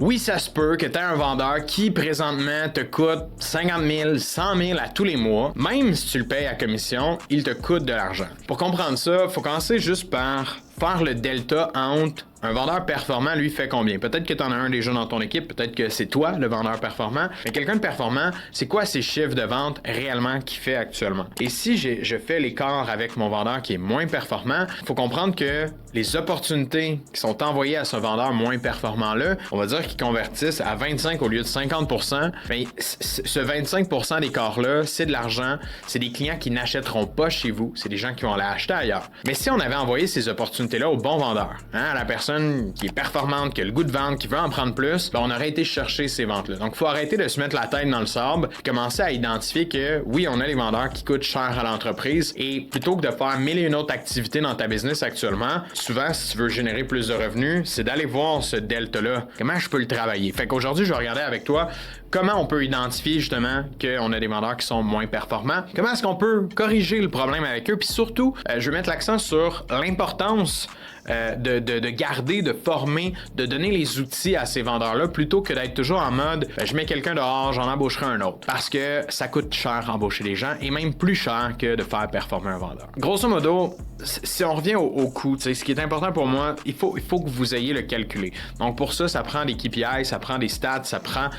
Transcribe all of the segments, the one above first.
Oui, ça se peut que tu aies un vendeur qui, présentement, te coûte 50 000, 100 000 à tous les mois. Même si tu le payes à commission, il te coûte de l'argent. Pour comprendre ça, il faut commencer juste par faire le delta entre un vendeur performant, lui, fait combien? Peut-être que tu en as un déjà dans ton équipe, peut-être que c'est toi, le vendeur performant. Mais quelqu'un de performant, c'est quoi ses chiffres de vente réellement qu'il fait actuellement? Et si je fais l'écart avec mon vendeur qui est moins performant, il faut comprendre que les opportunités qui sont envoyées à ce vendeur moins performant-là, on va dire qu'ils convertissent à 25 au lieu de 50%. Mais ce 25% d'écart-là, c'est de l'argent, c'est des clients qui n'achèteront pas chez vous, c'est des gens qui vont aller acheter ailleurs. Mais si on avait envoyé ces opportunités-là au bon vendeur, à la personne qui est performante, qui a le goût de vendre, qui veut en prendre plus, ben on aurait été chercher ces ventes-là. Donc, il faut arrêter de se mettre la tête dans le sable, commencer à identifier que, oui, on a les vendeurs qui coûtent cher à l'entreprise et plutôt que de faire mille et une autres activités dans ta business actuellement, souvent, si tu veux générer plus de revenus, c'est d'aller voir ce delta-là. Comment je peux le travailler? Fait qu'aujourd'hui, je vais regarder avec toi comment on peut identifier justement qu'on a des vendeurs qui sont moins performants. Comment est-ce qu'on peut corriger le problème avec eux? Puis surtout, je vais mettre l'accent sur l'importance de garder, de former, de donner les outils à ces vendeurs-là plutôt que d'être toujours en mode je mets quelqu'un dehors, j'en embaucherai un autre. Parce que ça coûte cher embaucher les gens et même plus cher que de faire performer un vendeur. Grosso modo, si on revient au coût, ce qui est important pour moi, il faut que vous ayez le calculé. Donc pour ça, ça prend des KPI, ça prend des stats, ça prend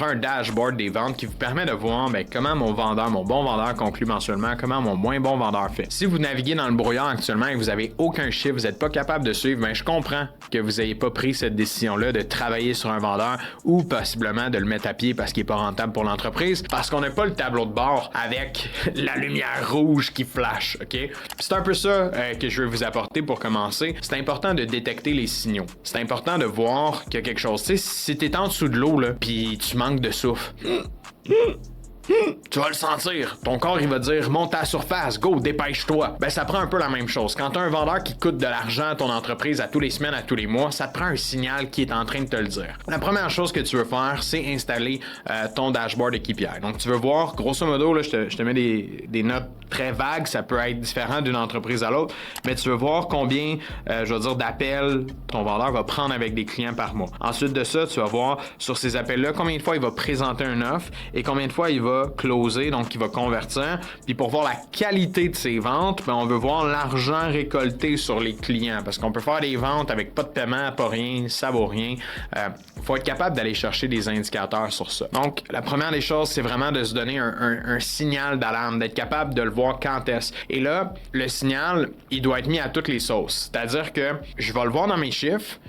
un dashboard des ventes qui vous permet de voir comment mon bon vendeur conclut mensuellement, comment mon moins bon vendeur fait. Si vous naviguez dans le brouillard actuellement et que vous n'avez aucun chiffre, vous n'êtes pas capable de suivre, je comprends que vous n'ayez pas pris cette décision-là de travailler sur un vendeur ou possiblement de le mettre à pied parce qu'il n'est pas rentable pour l'entreprise, parce qu'on n'a pas le tableau de bord avec la lumière rouge qui flash, OK? C'est un peu ça que je veux vous apporter pour commencer. C'est important de détecter les signaux. C'est important de voir qu'il y a quelque chose. Tu sais, si t'es en dessous de l'eau, là, puis tu manques de souffle, tu vas le sentir. Ton corps, il va dire, monte à la surface, go, dépêche-toi. Ça prend un peu la même chose. Quand tu as un vendeur qui coûte de l'argent à ton entreprise à tous les semaines, à tous les mois, ça te prend un signal qui est en train de te le dire. La première chose que tu veux faire, c'est installer ton dashboard de KPI. Donc, tu veux voir, grosso modo, là, je te mets des notes très vagues, ça peut être différent d'une entreprise à l'autre, mais tu veux voir combien, d'appels ton vendeur va prendre avec des clients par mois. Ensuite de ça, tu vas voir sur ces appels-là, combien de fois il va présenter une offre et combien de fois il va closer, donc il va convertir. Puis pour voir la qualité de ses ventes, on veut voir l'argent récolté sur les clients parce qu'on peut faire des ventes avec pas de paiement, pas rien, ça vaut rien. Faut être capable d'aller chercher des indicateurs sur ça. Donc, la première des choses, c'est vraiment de se donner un signal d'alarme, d'être capable de le voir quand est-ce. Et là, le signal, il doit être mis à toutes les sauces. C'est-à-dire que je vais le voir dans mes chiffres,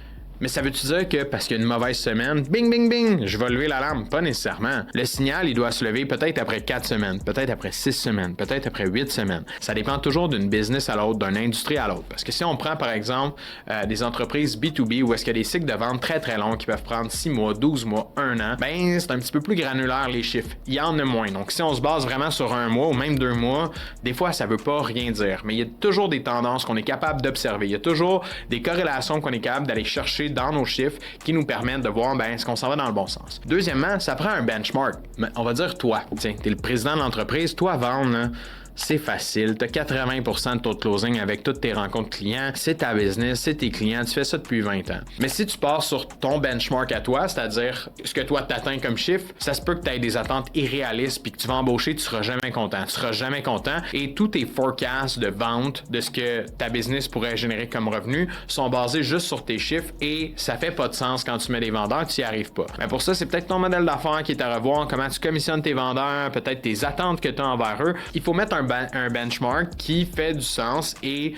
mais ça veut-tu dire que parce qu'il y a une mauvaise semaine, bing, bing, bing, je vais lever l'alarme? Pas nécessairement. Le signal, il doit se lever peut-être après 4 semaines, peut-être après 6 semaines, peut-être après 8 semaines. Ça dépend toujours d'une business à l'autre, d'une industrie à l'autre. Parce que si on prend, par exemple, des entreprises B2B où est-ce qu'il y a des cycles de vente très, très longs qui peuvent prendre 6 mois, 12 mois, 1 an, c'est un petit peu plus granulaire les chiffres. Il y en a moins. Donc, si on se base vraiment sur 1 mois ou même 2 mois, des fois, ça veut pas rien dire. Mais il y a toujours des tendances qu'on est capable d'observer. Il y a toujours des corrélations qu'on est capable d'aller chercher dans nos chiffres qui nous permettent de voir est-ce qu'on s'en va dans le bon sens. Deuxièmement, ça prend un benchmark. On va dire toi, tiens, t'es le président de l'entreprise, toi vendre, là, c'est facile. Tu as 80% de taux de closing avec toutes tes rencontres clients. C'est ta business, c'est tes clients. Tu fais ça depuis 20 ans. Mais si tu pars sur ton benchmark à toi, c'est-à-dire ce que toi t'atteins comme chiffre, ça se peut que tu aies des attentes irréalistes puis que tu vas embaucher, tu seras jamais content. Tu seras jamais content et tous tes forecasts de vente de ce que ta business pourrait générer comme revenu sont basés juste sur tes chiffres et ça fait pas de sens quand tu mets des vendeurs, tu y arrives pas. Mais pour ça, c'est peut-être ton modèle d'affaires qui est à revoir, comment tu commissionnes tes vendeurs, peut-être tes attentes que tu as envers eux. Il faut mettre un benchmark qui fait du sens et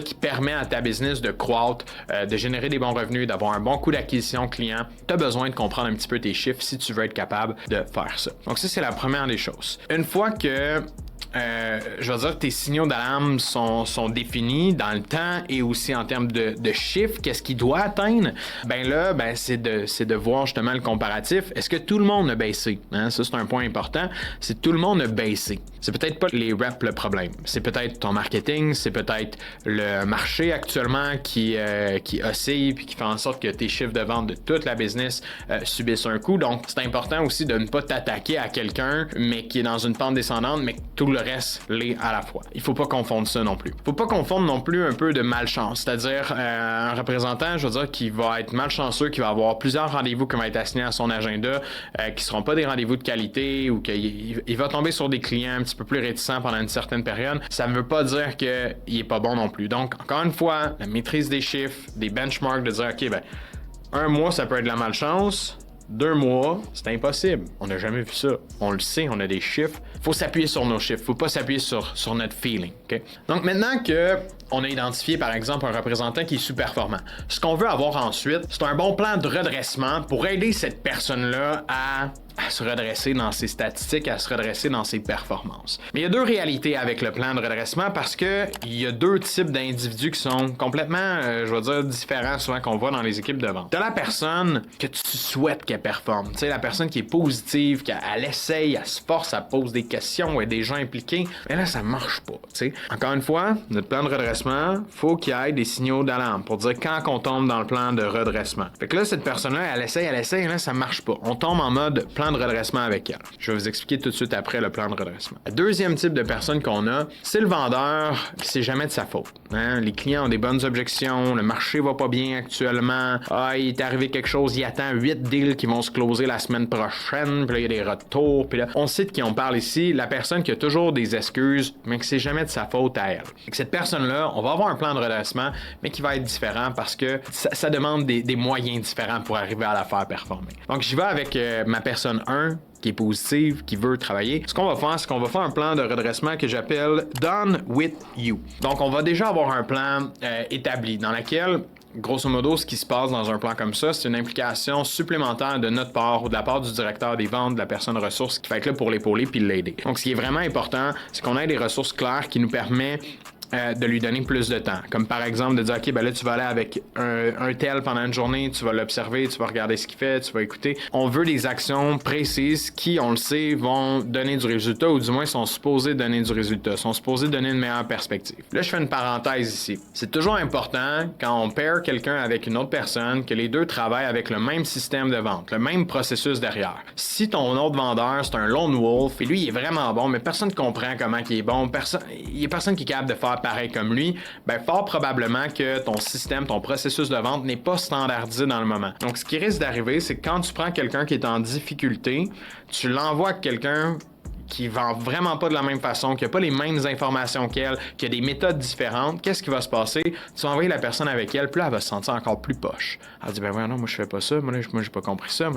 qui permet à ta business de croître, de générer des bons revenus, d'avoir un bon coût d'acquisition client. Tu as besoin de comprendre un petit peu tes chiffres si tu veux être capable de faire ça. Donc ça, c'est la première des choses. Une fois que tes signaux d'alarme sont définis dans le temps et aussi en termes de chiffres, qu'est-ce qu'il doit atteindre? C'est de voir justement le comparatif. Est-ce que tout le monde a baissé? Ça, c'est un point important. Si tout le monde a baissé, c'est peut-être pas les reps le problème. C'est peut-être ton marketing, c'est peut-être le marché actuellement qui oscille puis qui fait en sorte que tes chiffres de vente de toute la business subissent un coup. Donc, c'est important aussi de ne pas t'attaquer à quelqu'un, mais qui est dans une pente descendante, mais que tout le reste l'est à la fois. Il faut pas confondre ça non plus. Il faut pas confondre non plus un peu de malchance, c'est-à-dire un représentant, je veux dire, qui va être malchanceux, qui va avoir plusieurs rendez-vous qui vont être assignés à son agenda, qui seront pas des rendez-vous de qualité ou qu'il va tomber sur des clients un petit peu plus réticents pendant une certaine période. Ça ne veut pas dire qu'il est pas bon non plus. Donc, encore une fois, la maîtrise des chiffres, des benchmarks, de dire, OK, ben, un mois, ça peut être de la malchance. 2 mois, c'est impossible. On n'a jamais vu ça. On le sait, on a des chiffres. Faut s'appuyer sur nos chiffres. Faut pas s'appuyer sur notre feeling. Okay? Donc maintenant que on a identifié, par exemple, un représentant qui est sous-performant, ce qu'on veut avoir ensuite, c'est un bon plan de redressement pour aider cette personne-là à se redresser dans ses statistiques, à se redresser dans ses performances. Mais il y a 2 réalités avec le plan de redressement parce que il y a 2 types d'individus qui sont complètement, je vais dire, différents souvent qu'on voit dans les équipes de vente. T'as la personne que tu souhaites qu'elle performe. Tu sais, la personne qui est positive, qu'elle essaye, elle se force, elle pose des questions, il y a des gens impliqués. Mais là, ça marche pas. Tu sais. Encore une fois, notre plan de redressement, faut qu'il y ait des signaux d'alarme pour dire quand on tombe dans le plan de redressement. Fait que là, cette personne-là, elle essaye, et là, ça marche pas. On tombe en mode plan de redressement avec elle. Je vais vous expliquer tout de suite après le plan de redressement. Le deuxième type de personne qu'on a, c'est le vendeur qui c'est jamais de sa faute. Hein? Les clients ont des bonnes objections, le marché va pas bien actuellement, il est arrivé quelque chose, il attend 8 deals qui vont se closer la semaine prochaine, puis là, il y a des retours, puis là, on sait de qui on parle ici, la personne qui a toujours des excuses, mais que c'est jamais de sa faute à elle. Et que cette personne-là, on va avoir un plan de redressement, mais qui va être différent parce que ça demande des moyens différents pour arriver à la faire performer. Donc, j'y vais avec ma personne 1, qui est positive, qui veut travailler. Ce qu'on va faire, c'est qu'on va faire un plan de redressement que j'appelle Done with You. Donc, on va déjà avoir un plan établi dans lequel, grosso modo, ce qui se passe dans un plan comme ça, c'est une implication supplémentaire de notre part ou de la part du directeur des ventes, de la personne ressource qui va être là pour l'épauler puis l'aider. Donc, ce qui est vraiment important, c'est qu'on ait des ressources claires qui nous permettent de lui donner plus de temps. Comme par exemple de dire, OK, ben là, tu vas aller avec un tel pendant une journée, tu vas l'observer, tu vas regarder ce qu'il fait, tu vas écouter. On veut des actions précises qui, on le sait, vont donner du résultat ou du moins sont supposées donner du résultat, sont supposées donner une meilleure perspective. Là, je fais une parenthèse ici. C'est toujours important, quand on paire quelqu'un avec une autre personne, que les deux travaillent avec le même système de vente, le même processus derrière. Si ton autre vendeur, c'est un lone wolf, et lui, il est vraiment bon, mais personne ne comprend comment il est bon, il y a personne qui est capable de faire pareil comme lui, ben fort probablement que ton système, ton processus de vente n'est pas standardisé dans le moment. Donc, ce qui risque d'arriver, c'est que quand tu prends quelqu'un qui est en difficulté, tu l'envoies à quelqu'un qui vend vraiment pas de la même façon, qui a pas les mêmes informations qu'elle, qui a des méthodes différentes, qu'est-ce qui va se passer? Tu vas envoyer la personne avec elle, puis là, elle va se sentir encore plus poche. Elle va dire, ben ouais, non, moi, je fais pas ça, moi, j'ai pas compris ça,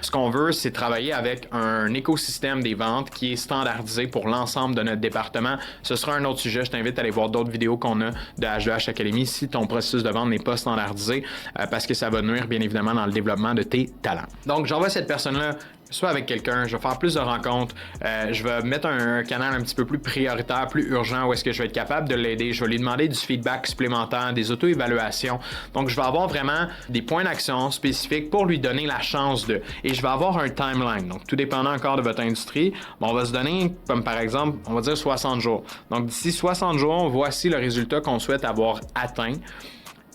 Ce qu'on veut, c'est travailler avec un écosystème des ventes qui est standardisé pour l'ensemble de notre département. Ce sera un autre sujet, je t'invite à aller voir d'autres vidéos qu'on a de H2H Academy si ton processus de vente n'est pas standardisé, parce que ça va nuire, bien évidemment, dans le développement de tes talents. Donc, j'envoie cette personne-là soit avec quelqu'un, je vais faire plus de rencontres, je vais mettre un canal un petit peu plus prioritaire, plus urgent, où est-ce que je vais être capable de l'aider, je vais lui demander du feedback supplémentaire, des auto-évaluations. Donc, je vais avoir vraiment des points d'action spécifiques pour lui donner la chance de. Et je vais avoir un timeline. Donc, tout dépendant encore de votre industrie, on va se donner, comme par exemple, on va dire 60 jours. Donc, d'ici 60 jours, voici le résultat qu'on souhaite avoir atteint.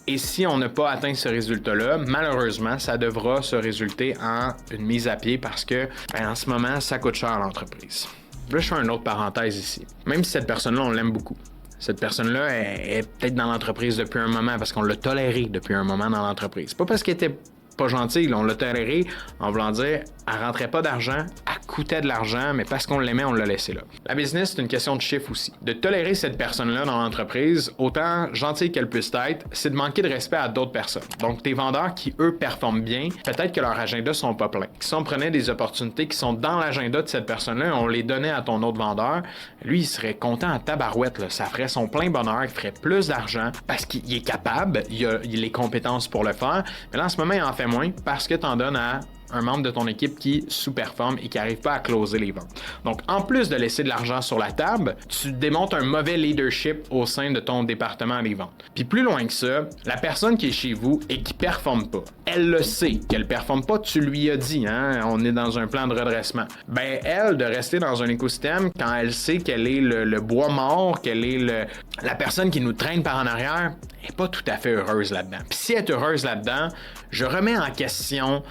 Et si on n'a pas atteint ce résultat-là, malheureusement, ça devra se résulter en une mise à pied parce que, en ce moment, ça coûte cher à l'entreprise. Là, je fais une autre parenthèse ici. Même si cette personne-là, on l'aime beaucoup. Cette personne-là est peut-être dans l'entreprise depuis un moment parce qu'on l'a toléré depuis un moment dans l'entreprise. Pas parce qu'elle était pas gentille, on l'a toléré en voulant dire, elle rentrait pas d'argent, elle coûtait de l'argent, mais parce qu'on l'aimait, on l'a laissé là. La business, c'est une question de chiffre aussi. De tolérer cette personne-là dans l'entreprise, autant gentille qu'elle puisse être, c'est de manquer de respect à d'autres personnes. Donc, tes vendeurs qui, eux, performent bien, peut-être que leurs agendas sont pas pleins. Si on prenait des opportunités qui sont dans l'agenda de cette personne-là et on les donnait à ton autre vendeur, lui, il serait content à tabarouette, là. Ça ferait son plein bonheur, il ferait plus d'argent parce qu'il est capable, il a les compétences pour le faire, mais là, en ce moment, il en fait moins parce que tu en donnes à un membre de ton équipe qui sous-performe et qui n'arrive pas à closer les ventes. Donc, en plus de laisser de l'argent sur la table, tu démontres un mauvais leadership au sein de ton département des ventes. Puis plus loin que ça, la personne qui est chez vous et qui performe pas, elle le sait qu'elle performe pas, tu lui as dit, hein, on est dans un plan de redressement. Ben, elle, de rester dans un écosystème, quand elle sait qu'elle est le bois mort, qu'elle est la personne qui nous traîne par en arrière, n'est pas tout à fait heureuse là-dedans. Puis si elle est heureuse là-dedans, je remets en question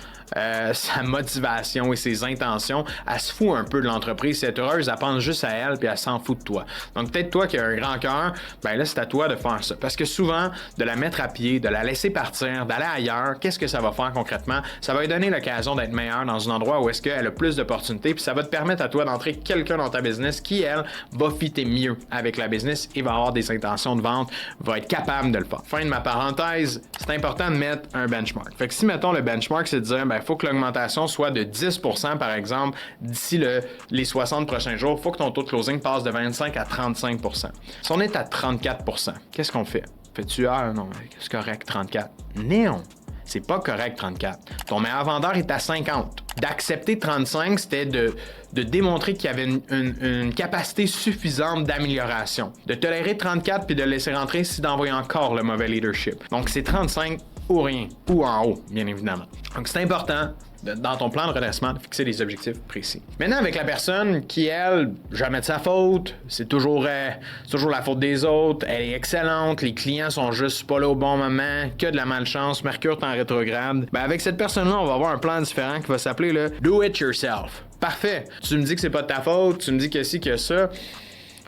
sa motivation et ses intentions. Elle se fout un peu de l'entreprise. Si elle est heureuse, elle pense juste à elle puis elle s'en fout de toi. Donc peut-être toi qui as un grand cœur, ben là c'est à toi de faire ça. Parce que souvent, de la mettre à pied, de la laisser partir, d'aller ailleurs, qu'est-ce que ça va faire concrètement? Ça va lui donner l'occasion d'être meilleure dans un endroit où est-ce qu'elle a plus d'opportunités puis ça va te permettre à toi d'entrer quelqu'un dans ta business qui, elle, va fitter mieux avec la business et va avoir des intentions de vente, va être capable de le faire. Fin de ma parenthèse, c'est important de mettre un benchmark. Fait que si, mettons, le benchmark, c'est de dire, ben, il faut que l'augmentation soit de 10%, par exemple, d'ici les 60 prochains jours, il faut que ton taux de closing passe de 25 à 35%. Si on est à 34%, qu'est-ce qu'on fait? Fais-tu, non, c'est correct, 34. Non! C'est pas correct, 34. Ton meilleur vendeur est à 50. D'accepter 35, c'était de démontrer qu'il y avait une capacité suffisante d'amélioration. De tolérer 34 puis de le laisser rentrer si d'envoyer encore le mauvais leadership. Donc, c'est 35 ou rien, ou en haut, bien évidemment. Donc, c'est important dans ton plan de redressement de fixer des objectifs précis. Maintenant, avec la personne qui, elle, jamais de sa faute, c'est toujours la faute des autres, elle est excellente, les clients sont juste pas là au bon moment, que de la malchance, Mercure est en rétrograde. Ben, avec cette personne-là, on va avoir un plan différent qui va s'appeler le Do It Yourself. Parfait. Tu me dis que c'est pas de ta faute, tu me dis que ci, que ça.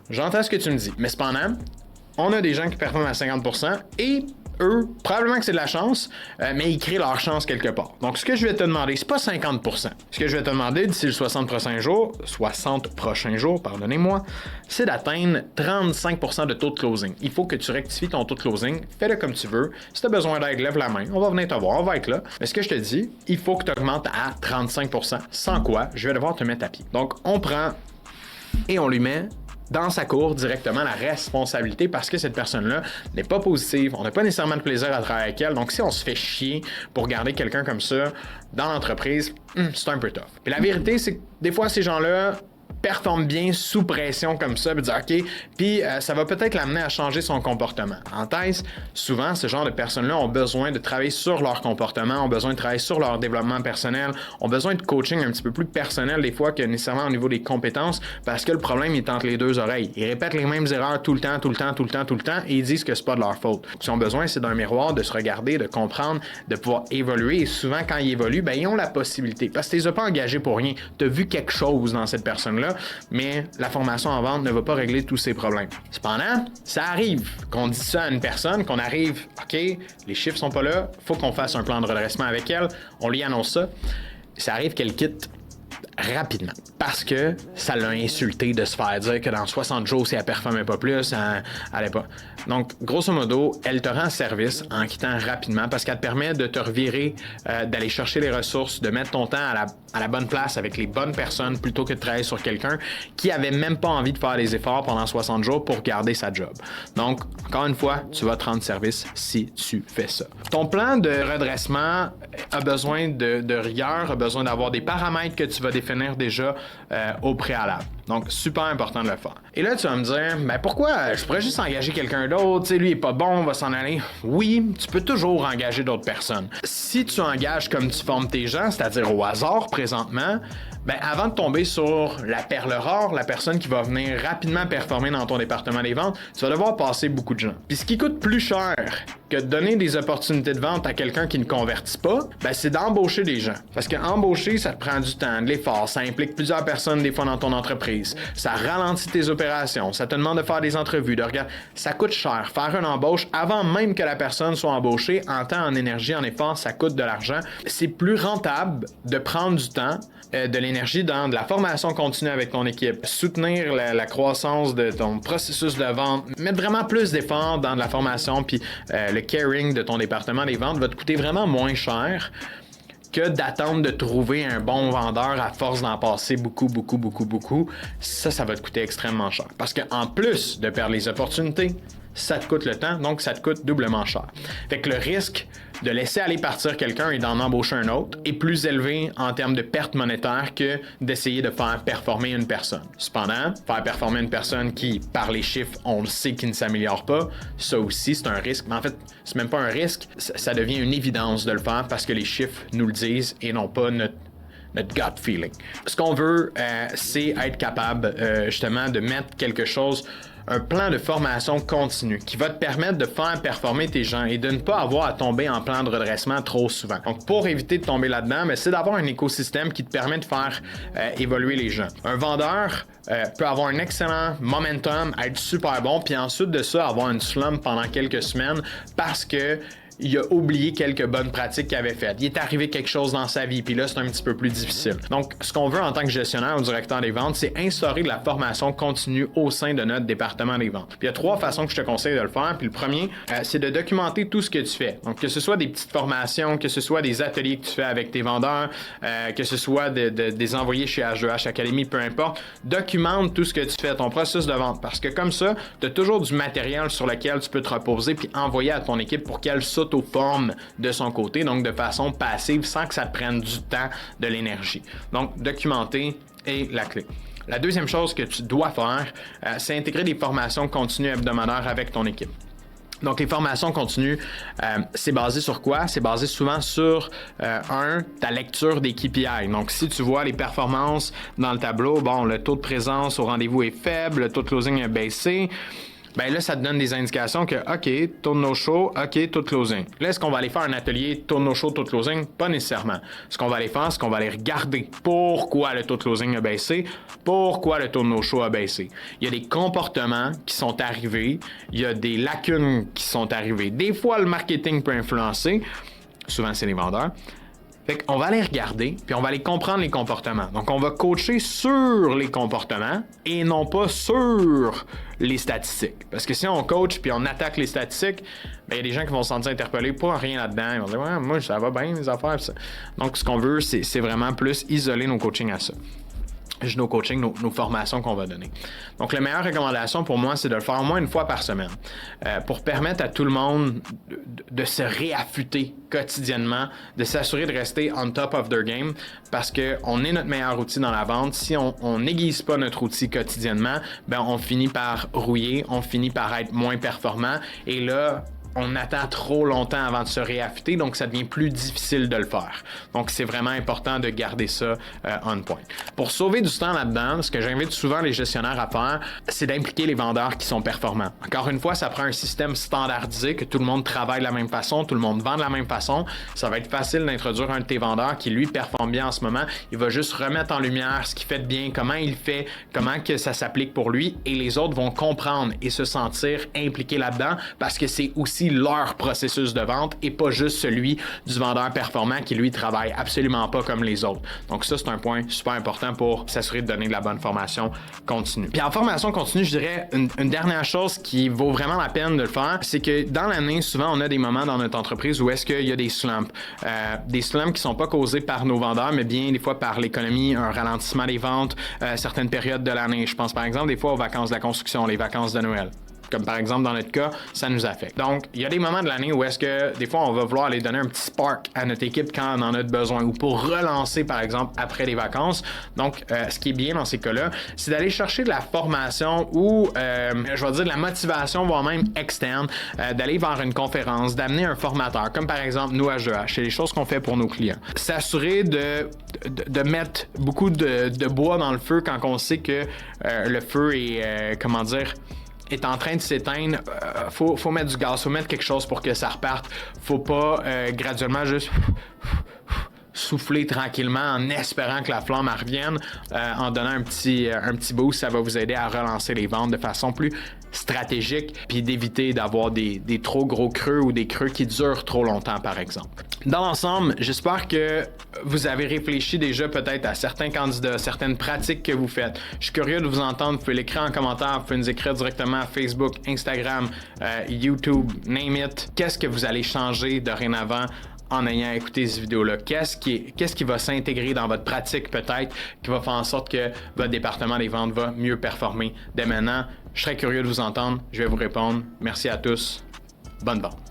J'entends ce que tu me dis. Mais cependant, on a des gens qui performent à 50% et eux, probablement que c'est de la chance, mais ils créent leur chance quelque part. Donc, ce que je vais te demander, c'est pas 50%. Ce que je vais te demander d'ici les 60 prochains jours, pardonnez-moi, c'est d'atteindre 35% de taux de closing. Il faut que tu rectifies ton taux de closing. Fais-le comme tu veux. Si tu as besoin d'aide, lève la main. On va venir te voir. On va être là. Mais ce que je te dis, il faut que tu augmentes à 35%. Sans quoi, je vais devoir te mettre à pied. Donc, on prend et on lui met dans sa cour directement la responsabilité parce que cette personne-là n'est pas positive, on n'a pas nécessairement de plaisir à travailler avec elle. Donc, si on se fait chier pour garder quelqu'un comme ça dans l'entreprise, c'est un peu tough. Et la vérité, c'est que des fois, ces gens-là performe bien sous pression comme ça, puis dire OK, puis ça va peut-être l'amener à changer son comportement. En thèse, souvent, ce genre de personnes-là ont besoin de travailler sur leur comportement, ont besoin de travailler sur leur développement personnel, ont besoin de coaching un petit peu plus personnel des fois que nécessairement au niveau des compétences, parce que le problème est entre les deux oreilles. Ils répètent les mêmes erreurs tout le temps, et ils disent que c'est pas de leur faute. Ce qu'ils ont besoin, c'est d'un miroir, de se regarder, de comprendre, de pouvoir évoluer. Et souvent, quand ils évoluent, ben, ils ont la possibilité. Parce que tu les as pas engagés pour rien. Tu as vu quelque chose dans cette personne-là, mais la formation en vente ne va pas régler tous ces problèmes. Cependant, ça arrive qu'on dise ça à une personne, qu'on arrive, OK, les chiffres sont pas là, faut qu'on fasse un plan de redressement avec elle, on lui annonce ça. Ça arrive qu'elle quitte rapidement parce que ça l'a insulté de se faire dire que dans 60 jours, si elle performait pas plus, elle allait pas. Donc, grosso modo, elle te rend service en quittant rapidement parce qu'elle te permet de te revirer, d'aller chercher les ressources, de mettre ton temps à la bonne place avec les bonnes personnes plutôt que de travailler sur quelqu'un qui avait même pas envie de faire les efforts pendant 60 jours pour garder sa job. Donc, encore une fois, tu vas te rendre service si tu fais ça. Ton plan de redressement a besoin de rigueur, a besoin d'avoir des paramètres que tu vas définir déjà au préalable. Donc, super important de le faire. Et là, tu vas me dire, mais pourquoi je pourrais juste engager quelqu'un d'autre? Tu sais, lui, il est pas bon, on va s'en aller. Oui, tu peux toujours engager d'autres personnes. Si tu engages comme tu formes tes gens, c'est-à-dire au hasard présentement, ben avant de tomber sur la perle rare, la personne qui va venir rapidement performer dans ton département des ventes, tu vas devoir passer beaucoup de gens. Puis ce qui coûte plus cher que de donner des opportunités de vente à quelqu'un qui ne convertit pas, ben c'est d'embaucher des gens. Parce qu'embaucher, ça te prend du temps, de l'effort, ça implique plusieurs personnes des fois dans ton entreprise, ça ralentit tes opérations, ça te demande de faire des entrevues, de regarder, ça coûte cher. Faire une embauche avant même que la personne soit embauchée, en temps, en énergie, en effort, ça coûte de l'argent. C'est plus rentable de prendre du temps, de l'énergie dans de la formation continue avec ton équipe, soutenir la croissance de ton processus de vente, mettre vraiment plus d'efforts dans de la formation, puis le caring de ton département des ventes va te coûter vraiment moins cher que d'attendre de trouver un bon vendeur à force d'en passer beaucoup. Ça va te coûter extrêmement cher. Parce qu'en plus de perdre les opportunités, ça te coûte le temps, donc ça te coûte doublement cher. Fait que le risque de laisser aller partir quelqu'un et d'en embaucher un autre est plus élevé en termes de perte monétaire que d'essayer de faire performer une personne. Cependant, faire performer une personne qui, par les chiffres, on le sait qu'il ne s'améliore pas, ça aussi c'est un risque. Mais en fait, c'est même pas un risque, ça devient une évidence de le faire parce que les chiffres nous le disent et non pas notre gut feeling. Ce qu'on veut, c'est être capable justement de mettre quelque chose un plan de formation continu qui va te permettre de faire performer tes gens et de ne pas avoir à tomber en plan de redressement trop souvent. Donc, pour éviter de tomber là-dedans, c'est d'avoir un écosystème qui te permet de faire évoluer les gens. Un vendeur peut avoir un excellent momentum, être super bon, puis ensuite de ça, avoir une slump pendant quelques semaines parce que il a oublié quelques bonnes pratiques qu'il avait faites. Il est arrivé quelque chose dans sa vie, puis là, c'est un petit peu plus difficile. Donc, ce qu'on veut en tant que gestionnaire ou directeur des ventes, c'est instaurer de la formation continue au sein de notre département des ventes. Puis il y a 3 façons que je te conseille de le faire. Puis le premier, c'est de documenter tout ce que tu fais. Donc, que ce soit des petites formations, que ce soit des ateliers que tu fais avec tes vendeurs, que ce soit des envoyés chez H2H Academy, peu importe, documente tout ce que tu fais, ton processus de vente. Parce que comme ça, tu as toujours du matériel sur lequel tu peux te reposer puis envoyer à ton équipe pour qu'elle s'auto-forme de son côté, donc de façon passive, sans que ça te prenne du temps, de l'énergie. Donc, documenter est la clé. La deuxième chose que tu dois faire, c'est intégrer des formations continues hebdomadaires avec ton équipe. Donc, les formations continues, c'est basé sur quoi? C'est basé souvent sur, ta lecture des KPI. Donc, si tu vois les performances dans le tableau, bon, le taux de présence au rendez-vous est faible, le taux de closing a baissé, ben là, ça te donne des indications que, OK, taux de no-show, OK, taux de closing. Là, est-ce qu'on va aller faire un atelier taux de no-show, taux de closing? Pas nécessairement. Ce qu'on va aller faire, c'est qu'on va aller regarder pourquoi le taux de closing a baissé, pourquoi le taux de no-show a baissé. Il y a des comportements qui sont arrivés, il y a des lacunes qui sont arrivées. Des fois, le marketing peut influencer. Souvent, c'est les vendeurs. Fait qu'on va aller regarder, puis on va aller comprendre les comportements. Donc, on va coacher sur les comportements et non pas sur les statistiques. Parce que si on coach puis on attaque les statistiques, ben, il y a des gens qui vont se sentir interpellés, pas rien là-dedans. Ils vont dire « Ouais, moi, ça va bien, les affaires. » Donc, ce qu'on veut, c'est vraiment plus isoler nos coachings à ça. Nos coachings, nos formations qu'on va donner. Donc, la meilleure recommandation pour moi, c'est de le faire au moins une fois par semaine pour permettre à tout le monde de se réaffûter quotidiennement, de s'assurer de rester on top of their game parce qu'on est notre meilleur outil dans la vente. Si on n'aiguise pas notre outil quotidiennement, ben on finit par rouiller, on finit par être moins performant et là, on attend trop longtemps avant de se réaffûter, donc ça devient plus difficile de le faire. Donc, c'est vraiment important de garder ça on point. Pour sauver du temps là-dedans, ce que j'invite souvent les gestionnaires à faire, c'est d'impliquer les vendeurs qui sont performants. Encore une fois, ça prend un système standardisé, que tout le monde travaille de la même façon, tout le monde vend de la même façon. Ça va être facile d'introduire un de tes vendeurs qui, lui, performe bien en ce moment. Il va juste remettre en lumière ce qu'il fait de bien, comment il fait, comment que ça s'applique pour lui, et les autres vont comprendre et se sentir impliqués là-dedans parce que c'est aussi leur processus de vente et pas juste celui du vendeur performant qui, lui, travaille absolument pas comme les autres. Donc ça, c'est un point super important pour s'assurer de donner de la bonne formation continue. Puis en formation continue, je dirais une dernière chose qui vaut vraiment la peine de le faire, c'est que dans l'année, souvent, on a des moments dans notre entreprise où est-ce qu'il y a des slumps. Des slumps qui sont pas causés par nos vendeurs, mais bien des fois par l'économie, un ralentissement des ventes, certaines périodes de l'année. Je pense par exemple des fois aux vacances de la construction, les vacances de Noël. Comme par exemple dans notre cas, ça nous affecte. Donc, il y a des moments de l'année où est-ce que des fois on va vouloir aller donner un petit spark à notre équipe quand on en a besoin ou pour relancer par exemple après les vacances. Donc, ce qui est bien dans ces cas-là, c'est d'aller chercher de la formation ou, je vais dire de la motivation, voire même externe, d'aller vers une conférence, d'amener un formateur, comme par exemple nous H2H. C'est les choses qu'on fait pour nos clients. S'assurer de mettre beaucoup de bois dans le feu quand on sait que le feu est, est en train de s'éteindre, faut mettre du gaz, faut mettre quelque chose pour que ça reparte. Faut pas graduellement juste souffler tranquillement en espérant que la flamme revienne, en donnant un petit boost. Ça va vous aider à relancer les ventes de façon plus stratégique puis d'éviter d'avoir des trop gros creux ou des creux qui durent trop longtemps, par exemple. Dans l'ensemble, j'espère que vous avez réfléchi déjà peut-être à certains candidats, certaines pratiques que vous faites. Je suis curieux de vous entendre. Vous pouvez l'écrire en commentaire, vous pouvez nous écrire directement à Facebook, Instagram, YouTube, name it. Qu'est-ce que vous allez changer dorénavant en ayant écouté cette vidéo-là? Qu'est-ce qui va s'intégrer dans votre pratique peut-être, qui va faire en sorte que votre département des ventes va mieux performer dès maintenant? Je serais curieux de vous entendre. Je vais vous répondre. Merci à tous. Bonne vente.